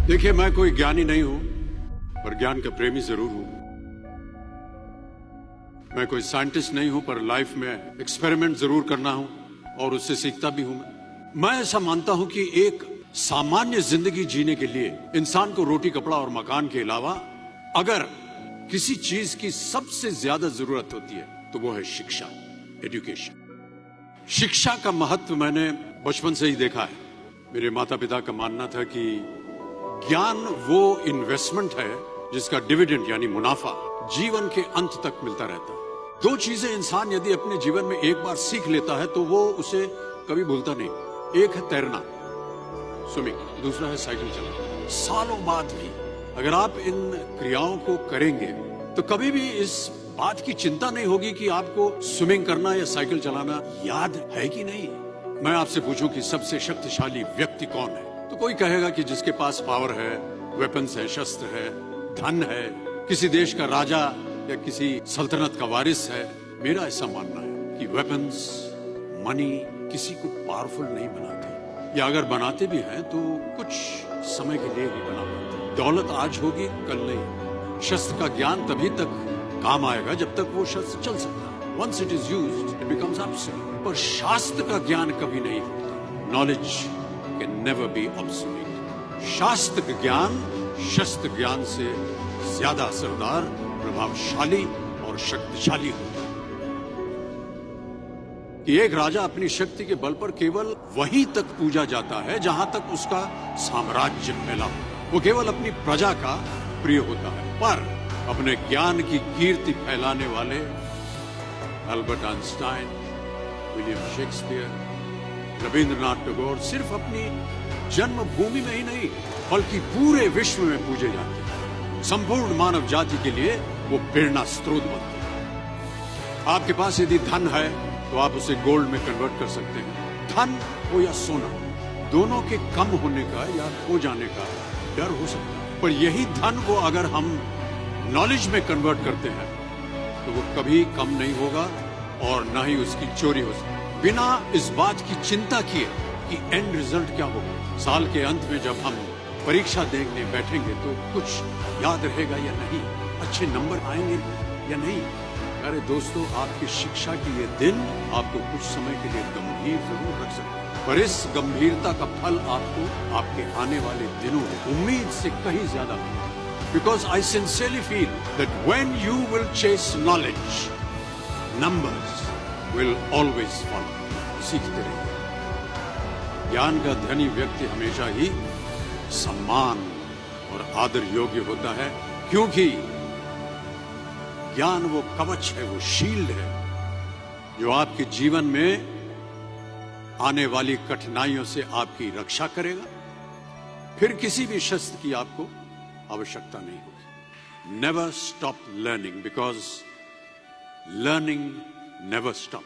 देखिए, मैं कोई ज्ञानी नहीं हूं, पर ज्ञान का प्रेमी जरूर हूं। मैं कोई साइंटिस्ट नहीं हूं, पर लाइफ में एक्सपेरिमेंट जरूर करना हूं और उससे सीखता भी हूं। मैं ऐसा मानता हूं कि एक सामान्य जिंदगी जीने के लिए इंसान को रोटी, कपड़ा और मकान के अलावा अगर किसी चीज की सबसे ज्यादा जरूरत होती है तो वो है शिक्षा, एजुकेशन। शिक्षा का महत्व मैंने बचपन से ही देखा है। मेरे माता पिता का मानना था कि ज्ञान वो इन्वेस्टमेंट है जिसका डिविडेंड यानी मुनाफा जीवन के अंत तक मिलता रहता है। दो चीजें इंसान यदि अपने जीवन में एक बार सीख लेता है तो वो उसे कभी भूलता नहीं। एक है तैरना, स्विमिंग, दूसरा है साइकिल चलाना। सालों बाद भी अगर आप इन क्रियाओं को करेंगे तो कभी भी इस बात की चिंता नहीं होगी कि आपको स्विमिंग करना या साइकिल चलाना याद है कि नहीं। मैं आपसे पूछूं कि सबसे शक्तिशाली व्यक्ति कौन है, तो कोई कहेगा कि जिसके पास पावर है, वेपन्स है, शस्त्र है, धन है, किसी देश का राजा या किसी सल्तनत का वारिस है। मेरा ऐसा मानना है कि वेपन्स, मनी किसी को पावरफुल नहीं बनाते, या अगर बनाते भी हैं तो कुछ समय के लिए ही बना पाते। दौलत आज होगी, कल नहीं। शस्त्र का ज्ञान तभी तक काम आएगा जब तक वो शस्त्र चल सकता है। Once it is used it becomes absolute. पर शास्त्र का ज्ञान कभी नहीं होता। Knowledge can never be absolute. शास्त्र का ज्ञान शस्त्र ज्ञान से ज्यादा असरदार, प्रभावशाली और शक्तिशाली होता है। कि एक राजा अपनी शक्ति के बल पर केवल वहीं तक पूजा जाता है जहां तक उसका साम्राज्य फैला हो। वो केवल अपनी प्रजा का प्रिय होता है। पर अपने ज्ञान की कीर्ति फैलाने वाले Albert Einstein, William Shakespeare, Rabindranath Tagore सिर्फ अपनी जन्मभूमि में ही नहीं बल्कि पूरे विश्व में पूजे जाते हैं। संपूर्ण मानव जाति के लिए वो प्रेरणा स्रोत बनते हैं। आपके पास यदि धन है तो आप उसे गोल्ड में कन्वर्ट कर सकते हैं। धन हो या सोना, दोनों के कम होने का या खो जाने का डर हो सकता है, पर यही धन को अगर हम नॉलेज में कन्वर्ट करते हैं तो वो कभी कम नहीं होगा और ना ही उसकी चोरी हो सकती, बिना इस बात की चिंता किए कि एंड रिजल्ट क्या होगा। साल के अंत में जब हम परीक्षा देने बैठेंगे तो कुछ याद रहेगा या नहीं, अच्छे नंबर आएंगे या नहीं। अरे दोस्तों, आपकी शिक्षा की ये दिन आपको कुछ समय के लिए गंभीर जरूर रख सकते हैं, पर इस गंभीरता का फल आपको आपके आने वाले दिनों में उम्मीद से कहीं ज्यादा मिलेगा। Because I sincerely feel that when you will chase knowledge, numbers will always follow. सीखते रहिए। ज्ञान का धनी व्यक्ति हमेशा ही सम्मान और आदर योग्य होता है, क्योंकि ज्ञान वो कवच है, वो शील्ड है जो आपके जीवन में आने वाली कठिनाइयों से आपकी रक्षा करेगा। फिर किसी भी शस्त्र की आपको आवश्यकता नहीं होगी। Never stop learning, because learning never stop.